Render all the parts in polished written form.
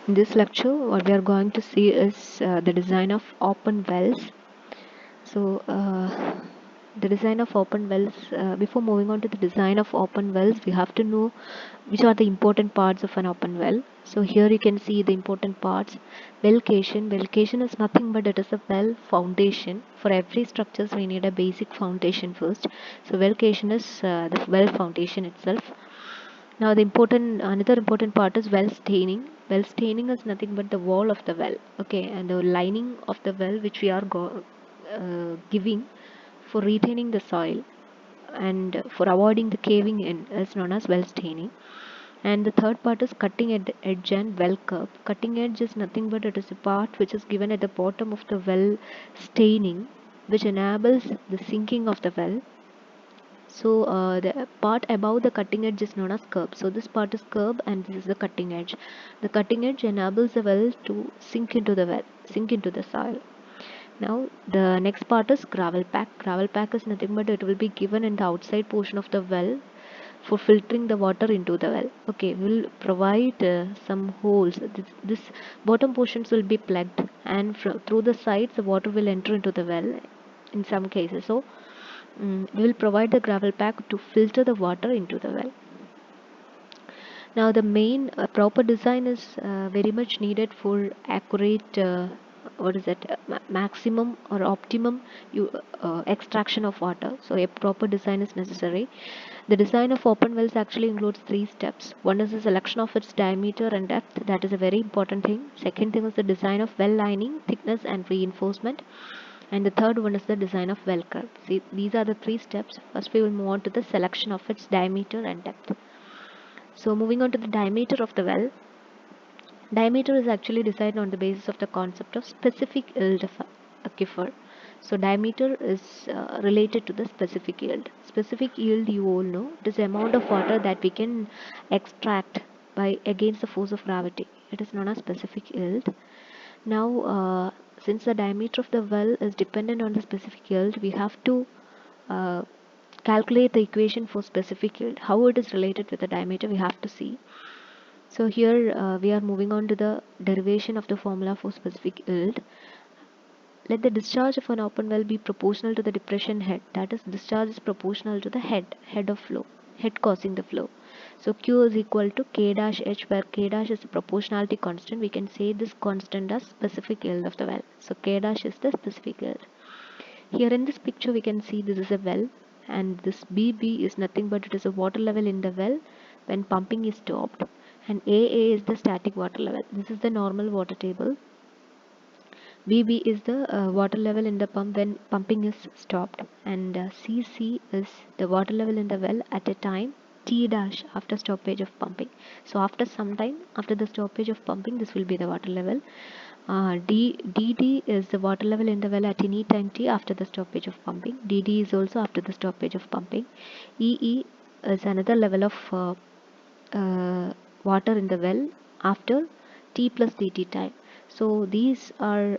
In this lecture, what we are going to see is the design of open wells. So, the design of open wells, before moving on to the design of open wells, we have to know which are the important parts of an open well. So, here you can see the important parts. Wellcation. Wellcation is nothing but it is a well foundation. For every structures, we need a basic foundation first. So, wellcation is the well foundation itself. Now, the important another important part is well staining. Well staining is nothing but the wall of the well, okay, and the lining of the well which we are giving for retaining the soil and for avoiding the caving in is known as well staining. And the third part is cutting edge and well curb. Cutting edge is nothing but it is a part which is given at the bottom of the well staining, which enables the sinking of the well. So the part above the cutting edge is known as curb. So this part is curb and this is the cutting edge. The cutting edge enables the well to sink into the well, sink into the soil. Now the next part is gravel pack. Gravel pack is nothing but it will be given in the outside portion of the well for filtering the water into the well. Okay, we'll provide some holes. This bottom portions will be plugged and through the sides the water will enter into the well in some cases. So we will provide the gravel pack to filter the water into the well. Now the main proper design is very much needed for accurate what is it maximum or optimum extraction of water. So a proper design is necessary. The design of open wells actually includes three steps. One is the selection of its diameter and depth, that is a very important thing. Second thing is the design of well lining, thickness and reinforcement. And the third one is the design of well curve. See, these are the three steps. First we will move on to the selection of its diameter and depth. So moving on to the diameter of the well, diameter is actually decided on the basis of the concept of specific yield of aquifer. So diameter is related to the specific yield. Specific yield, you all know, it is the amount of water that we can extract by against the force of gravity. It is known as specific yield. Now, since the diameter of the well is dependent on the specific yield, we have to uh, calculate the equation for specific yield. How it is related with the diameter, we have to see. So here we are moving on to the derivation of the formula for specific yield. Let the discharge of an open well be proportional to the depression head. That is, discharge is proportional to the head of flow, head causing the flow. So Q is equal to K dash H, where K dash is a proportionality constant. We can say this constant as specific yield of the well. So K dash is the specific yield. Here in this picture we can see this is a well, and this BB is nothing but it is a water level in the well when pumping is stopped, and AA is the static water level. This is the normal water table. BB is the water level in the pump when pumping is stopped, and CC is the water level in the well at a time T dash after stoppage of pumping. So after some time after the stoppage of pumping, this will be the water level. DD is the water level in the well at any time T after the stoppage of pumping. DD is also after the stoppage of pumping. EE is another level of water in the well after T plus DT time. So these are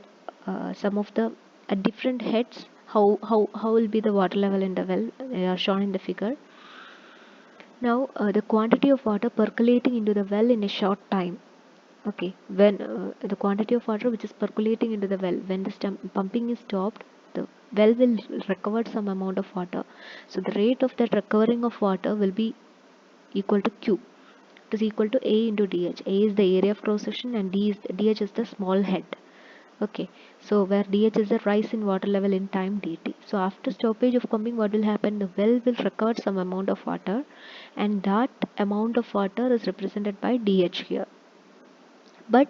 some of the at different heads how will be the water level in the well. They are shown in the figure. Now the quantity of water percolating into the well in a short time. Okay, when the quantity of water which is percolating into the well, when the pumping is stopped, the well will recover some amount of water. So the rate of that recovering of water will be equal to Q. It is equal to A into DH. A is the area of cross section and DH is the small head. Okay, so where DH is the rise in water level in time dt. So after stoppage of pumping, what will happen? The well will recover some amount of water, and that amount of water is represented by DH here. But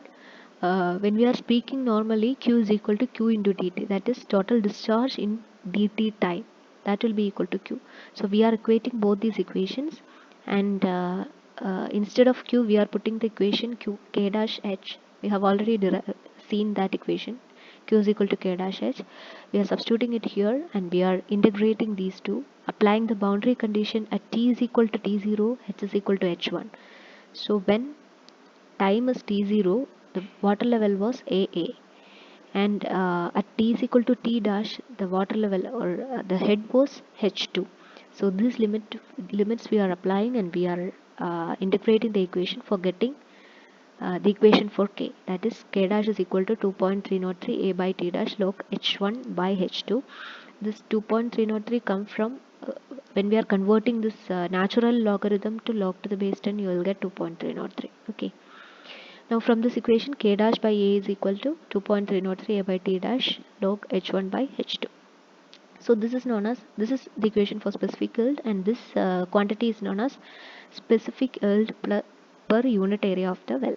when we are speaking normally, Q is equal to Q into dt. That is total discharge in dt time. That will be equal to Q. So we are equating both these equations, and instead of Q, we are putting the equation Q K dash H. We have already seen that equation. Q is equal to K dash H. We are substituting it here, and we are integrating these two, applying the boundary condition at T is equal to T0, H is equal to H1. So when time is t0, the water level was AA, and at t is equal to t dash, the water level or the head was H2. So these limits we are applying, and we are integrating the equation for getting the equation for K, that is K dash is equal to 2.303 A by T dash log H1 by H2. This 2.303 come from when we are converting this natural logarithm to log to the base 10, you will get 2.303. Okay. Now from this equation, K dash by A is equal to 2.303 A by T dash log H1 by H2. So this is known as, this is the equation for specific yield, and this quantity is known as specific yield per unit area of the well.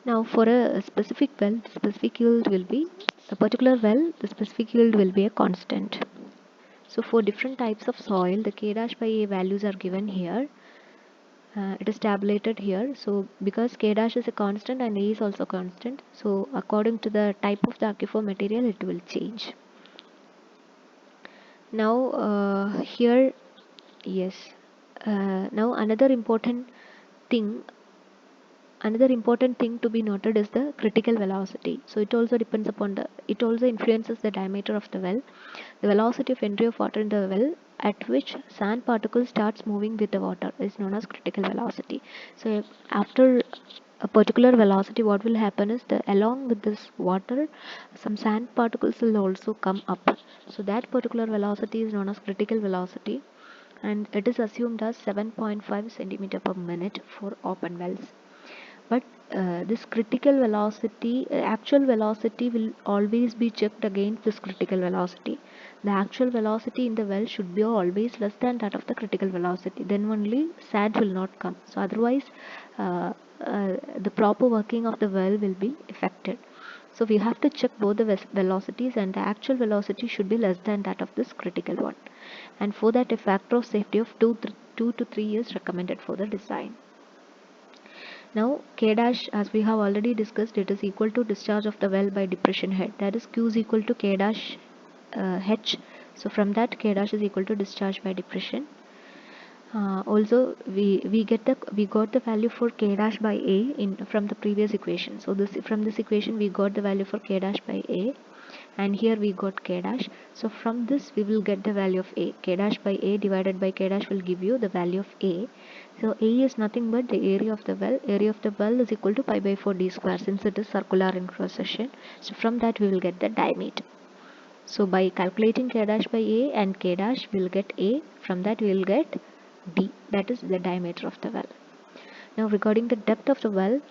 Now for a specific well, the specific yield will be, a particular well, the specific yield will be a constant. So for different types of soil, the K dash by A values are given here. It is tabulated here. So because K dash is a constant and A is also constant, so according to the type of the aquifer material, it will change. Now here, yes. Now another important thing to be noted is the critical velocity. So it also depends upon the, it also influences the diameter of the well. The velocity of entry of water in the well at which sand particles starts moving with the water is known as critical velocity. So after a particular velocity, what will happen is that along with this water, some sand particles will also come up. So that particular velocity is known as critical velocity, and it is assumed as 7.5 centimeter per minute for open wells. But this critical velocity, actual velocity will always be checked against this critical velocity. The actual velocity in the well should be always less than that of the critical velocity, then only sand will not come. So otherwise the proper working of the well will be affected. So we have to check both the velocities, and the actual velocity should be less than that of this critical one. And for that, a factor of safety of 2 to 3 years recommended for the design. Now K dash, as we have already discussed, it is equal to discharge of the well by depression head, that is Q is equal to K dash H. So from that, K dash is equal to discharge by depression. Also we got the value for K dash by A in from the previous equation. So from this equation we got the value for K dash by A, and here we got K dash. So from this we will get the value of A. K dash by A divided by K dash will give you the value of A. So A is nothing but the area of the well. Area of the well is equal to pi by 4 d square, since it is circular in cross section. So from that we will get the diameter. So by calculating K dash by A and K dash, we will get A. From that we will get D, that is the diameter of the well. Now regarding the depth of the well,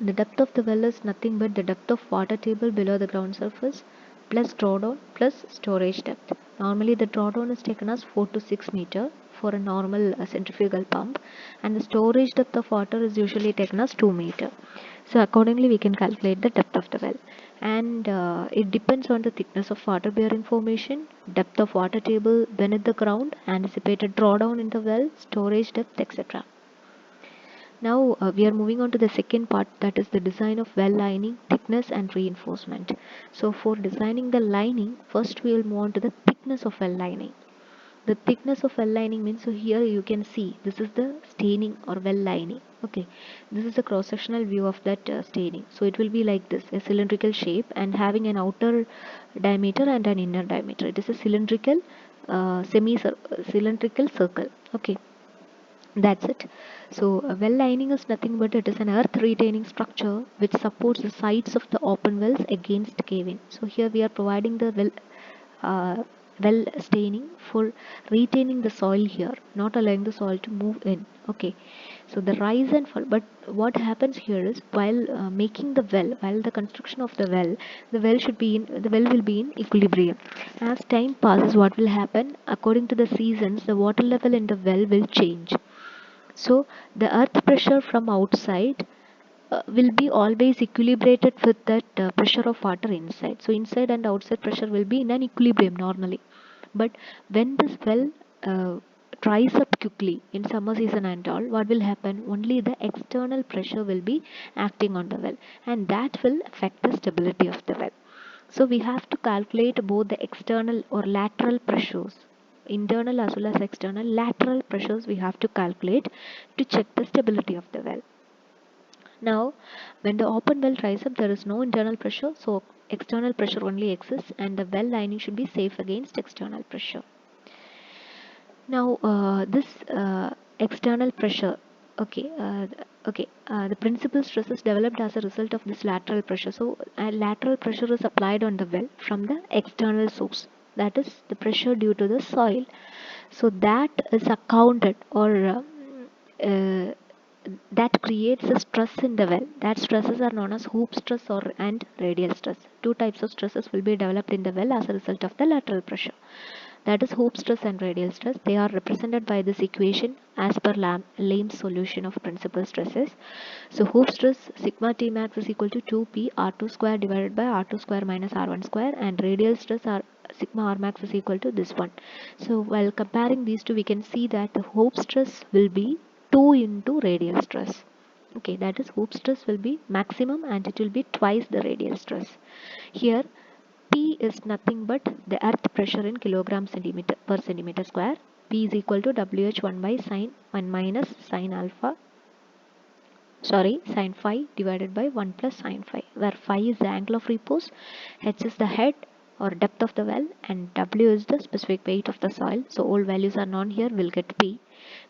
the depth of the well is nothing but the depth of water table below the ground surface plus drawdown plus storage depth. Normally the drawdown is taken as 4 to 6 meter for a normal centrifugal pump, and the storage depth of water is usually taken as 2 meter. So accordingly we can calculate the depth of the well, and it depends on the thickness of water bearing formation, depth of water table beneath the ground, anticipated drawdown in the well, storage depth, etc. Now we are moving on to the second part, that is the design of well lining, thickness and reinforcement. So for designing the lining, first we will move on to the thickness of well lining. The thickness of well lining means, so here you can see this is the staining or well lining. Okay, this is a cross sectional view of that staining. So it will be like this, a cylindrical shape and having an outer diameter and an inner diameter. It is a cylindrical cylindrical circle. Okay, that's it. So a well lining is nothing but it is an earth retaining structure which supports the sides of the open wells against cave-in. So here we are providing the well staining for retaining the soil here, not allowing the soil to move in. Okay, so the rise and fall. But what happens here is while making the well, while the construction of the well should be in, the well will be in equilibrium. As time passes, what will happen? According to the seasons, the water level in the well will change. So the earth pressure from outside will be always equilibrated with that pressure of water inside. So inside and outside pressure will be in an equilibrium normally. But when this well dries up quickly in summer season and all, what will happen? Only the external pressure will be acting on the well, and that will affect the stability of the well. So we have to calculate both the external or lateral pressures, internal as well as external lateral pressures we have to calculate to check the stability of the well. Now, when the open well dries up, there is no internal pressure, so external pressure only exists, and the well lining should be safe against external pressure. Now, this external pressure The principal stress is developed as a result of this lateral pressure. So lateral pressure is applied on the well from the external source, that is the pressure due to the soil. So that is accounted, or that creates a stress in the well. That stresses are known as hoop stress or and radial stress. Two types of stresses will be developed in the well as a result of the lateral pressure, that is hoop stress and radial stress. They are represented by this equation as per Lam's solution of principal stresses. So hoop stress sigma T max is equal to 2p r2 square divided by r2 square minus r1 square, and radial stress are sigma r max is equal to this one. So while comparing these two, we can see that the hoop stress will be 2 into radial stress. Okay, that is hoop stress will be maximum and it will be twice the radial stress. Here P is nothing but the earth pressure in kilogram centimeter per centimeter square. P is equal to WH1 by sine 1 minus sine alpha, sine phi divided by 1 plus sine phi, where phi is the angle of repose, h is the head or depth of the well, and W is the specific weight of the soil. So all values are known here, we'll get P.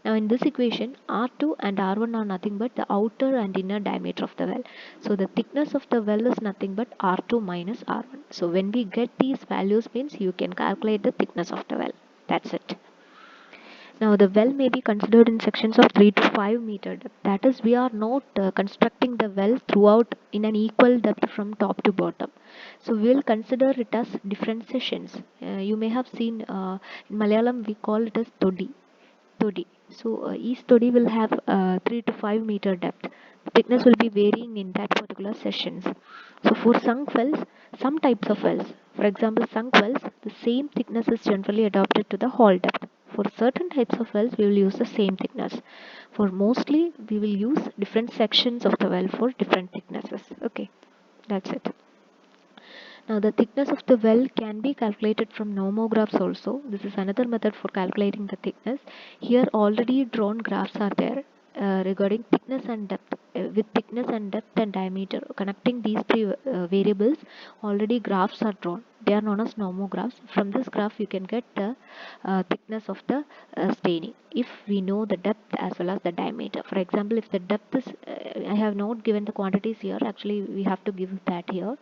Now in this equation, R2 and R1 are nothing but the outer and inner diameter of the well. So the thickness of the well is nothing but R2 minus R1. So when we get these values means you can calculate the thickness of the well. That's it. Now the well may be considered in sections of 3 to 5 meter depth. That is, we are not constructing the well throughout in an equal depth from top to bottom. So we will consider it as different sessions. You may have seen in Malayalam we call it as todi. So each todi will have 3 to 5 meter depth. The thickness will be varying in that particular sessions. So for sunk wells, some types of wells, for example sunk wells, the same thickness is generally adopted to the hole depth. For certain types of wells, we will use the same thickness. For mostly, we will use different sections of the well for different thicknesses. Okay, that's it. Now the thickness of the well can be calculated from nomographs also. This is another method for calculating the thickness. Here already drawn graphs are there regarding thickness and depth. With thickness and depth and diameter, connecting these three variables, already graphs are drawn. They are known as nomographs. From this graph you can get the thickness of the staining if we know the depth as well as the diameter. For example, if the depth is, I have not given the quantities here, actually we have to give that here.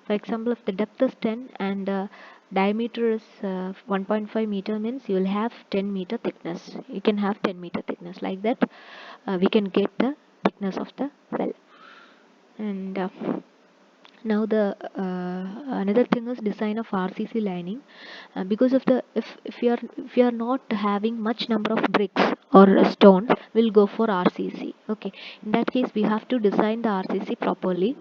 For example, if the depth is 10 and diameter is 1.5 meter, means you will have 10 meter thickness. You can have 10 meter thickness. Like that, we can get the thickness of the well. And now the another thing is design of RCC lining. Because of the if you are not having much number of bricks or stones, we'll go for RCC. Okay, in that case we have to design the RCC properly,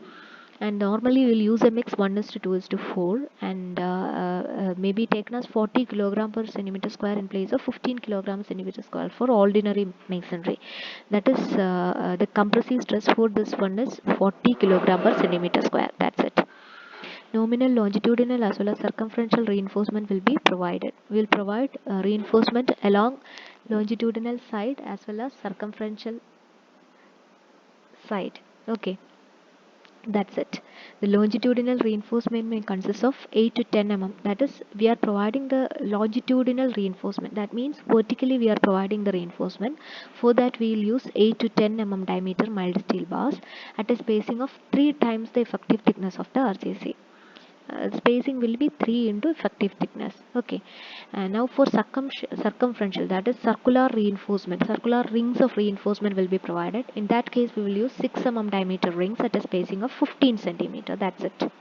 and normally we'll use a mix 1:2:4, and maybe taken as 40 kilogram per centimeter square in place of 15 kilogram centimeter square for ordinary masonry. That is the compressive stress for this one is 40 kilogram per centimeter square. That's it. Nominal, longitudinal as well as circumferential reinforcement will be provided. We will provide reinforcement along longitudinal side as well as circumferential side. Okay, that's it. The longitudinal reinforcement may consist of 8 to 10 mm. That is, we are providing the longitudinal reinforcement. That means vertically we are providing the reinforcement. For that we will use 8 to 10 mm diameter mild steel bars at a spacing of 3 times the effective thickness of the RCC. Spacing will be 3 into effective thickness. Okay, and now for circumferential, that is circular reinforcement, circular rings of reinforcement will be provided. In that case we will use 6 mm diameter rings at a spacing of 15 centimeter. That's it.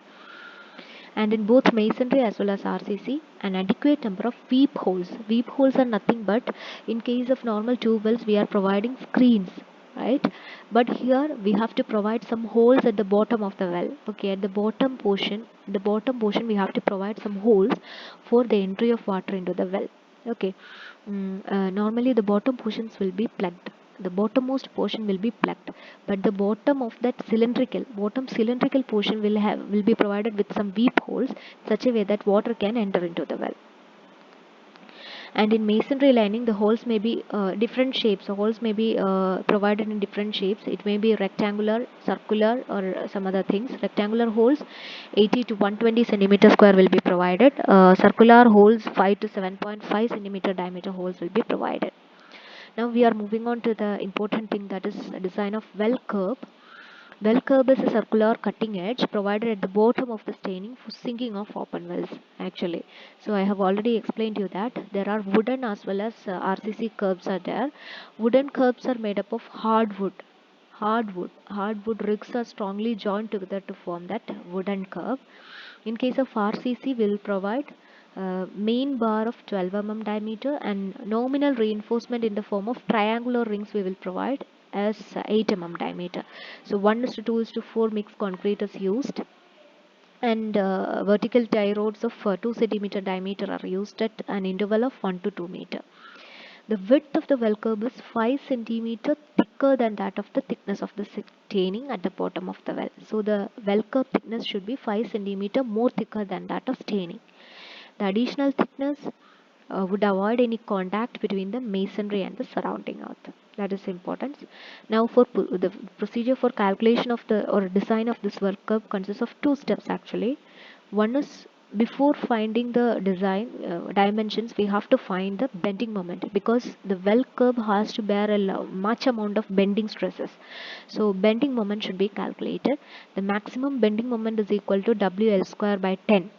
And in both masonry as well as RCC, an adequate number of weep holes. Weep holes are nothing but, in case of normal tube wells we are providing screens, right? But here we have to provide some holes at the bottom of the well. Okay, at the bottom portion, we have to provide some holes for the entry of water into the well. Okay, normally the bottom portions will be plugged, the bottommost portion will be plugged, but the bottom of that bottom cylindrical portion will be provided with some weep holes, such a way that water can enter into the well. And in masonry lining, the holes may be different shapes. The holes may be provided in different shapes. It may be rectangular, circular, or some other things. Rectangular holes 80 to 120 centimeter square will be provided. Circular holes 5 to 7.5 centimeter diameter holes will be provided. Now we are moving on to the important thing, that is design of well curb. Well curb is a circular cutting edge provided at the bottom of the staining for sinking of open wells actually. So I have already explained you that there are wooden as well as RCC curbs are there. Wooden curbs are made up of hardwood. Hardwood rigs are strongly joined together to form that wooden curb. In case of RCC, we will provide main bar of 12 mm diameter and nominal reinforcement in the form of triangular rings we will provide as 8 mm diameter. So 1:2:4 mixed concrete is used, and vertical tie rods of 2 centimeter diameter are used at an interval of 1 to 2 meter. The width of the well curb is 5 centimeter thicker than that of the thickness of the staining at the bottom of the well. So the well curb thickness should be 5 centimeter more thicker than that of staining. The additional thickness would avoid any contact between the masonry and the surrounding earth. That is important. Now, for the procedure for calculation of the or design of this well curb consists of two steps actually. One is, before finding the design dimensions, we have to find the bending moment, because the well curb has to bear a much amount of bending stresses. So bending moment should be calculated. The maximum bending moment is equal to WL square by 10.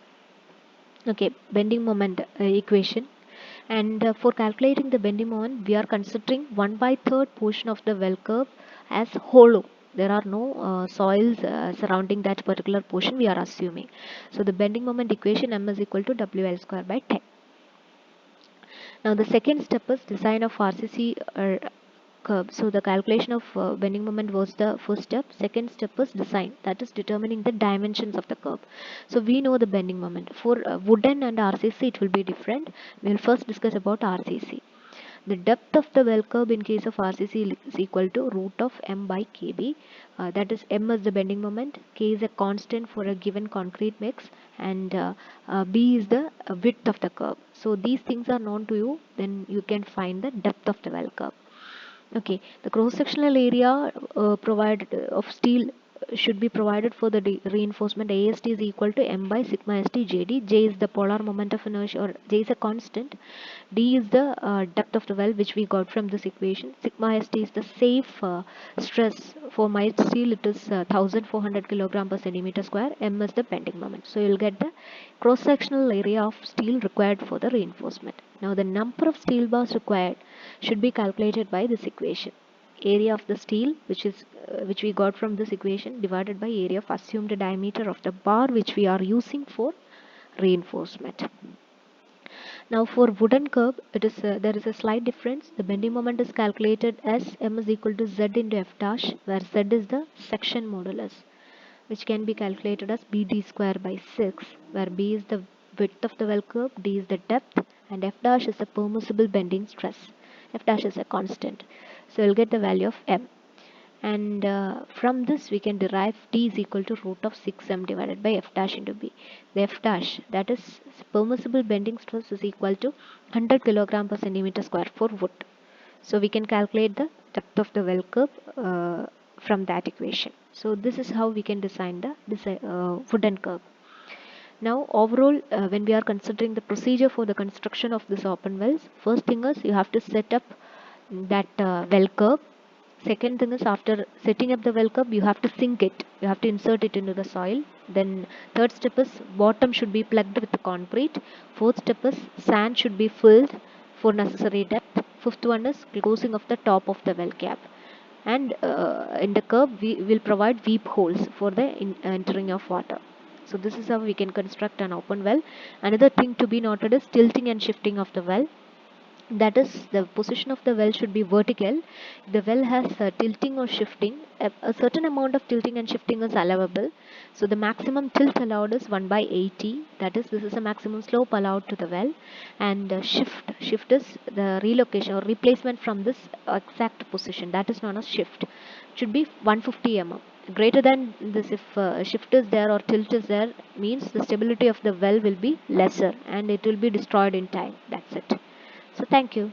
Okay, bending moment equation. And for calculating the bending moment, we are considering 1/3 portion of the well curve as hollow. There are no soils surrounding that particular portion, we are assuming. So the bending moment equation, M is equal to WL square by 10. Now the second step is design of RCC curve. So the calculation of bending moment was the first step. Second step was design, that is determining the dimensions of the curve. So we know the bending moment. For wooden and RCC it will be different. We will first discuss about RCC. The depth of the well curve in case of RCC is equal to root of M by KB. That is, M is the bending moment, K is a constant for a given concrete mix, and B is the width of the curve. So these things are known to you, then you can find the depth of the well curve. Okay, the cross-sectional area provided of steel should be provided for the reinforcement. AST is equal to M by sigma ST JD. J is the polar moment of inertia, or J is a constant. D is the depth of the well, which we got from this equation. Sigma ST is the safe stress. For mild steel it is 1400 kilogram per centimeter square. M is the bending moment. So you'll get the cross-sectional area of steel required for the reinforcement. Now the number of steel bars required should be calculated by this equation. Area of the steel, which we got from this equation, divided by area of assumed diameter of the bar which we are using for reinforcement. Now for wooden curb, there is a slight difference. The bending moment is calculated as M is equal to Z into F dash, where Z is the section modulus, which can be calculated as BD square by 6, where B is the width of the well curve, D is the depth, and F dash is the permissible bending stress. F dash is a constant. So you'll get the value of M. And from this we can derive T is equal to root of 6M divided by F dash into B. The F dash, that is permissible bending stress, is equal to 100 kilogram per centimeter square for wood. So we can calculate the depth of the well curve from that equation. So this is how we can design the wooden curve. Now overall, when we are considering the procedure for the construction of this open wells, first thing is you have to set up that well curve. Second thing is, after setting up the well curve, you have to sink it. You have to insert it into the soil. Then third step is bottom should be plugged with the concrete. Fourth step is sand should be filled for necessary depth. Fifth one is closing of the top of the well cap. And in the curve, we will provide weep holes for the entering of water. So this is how we can construct an open well. Another thing to be noted is tilting and shifting of the well. That is, the position of the well should be vertical. If the well has tilting or shifting, a certain amount of tilting and shifting is allowable. So the maximum tilt allowed is 1/80. That is, this is the maximum slope allowed to the well. And shift is the relocation or replacement from this exact position. That is known as shift. It should be 150 mm. Greater than this, if shift is there or tilt is there, means the stability of the well will be lesser and it will be destroyed in time. That's it. So thank you.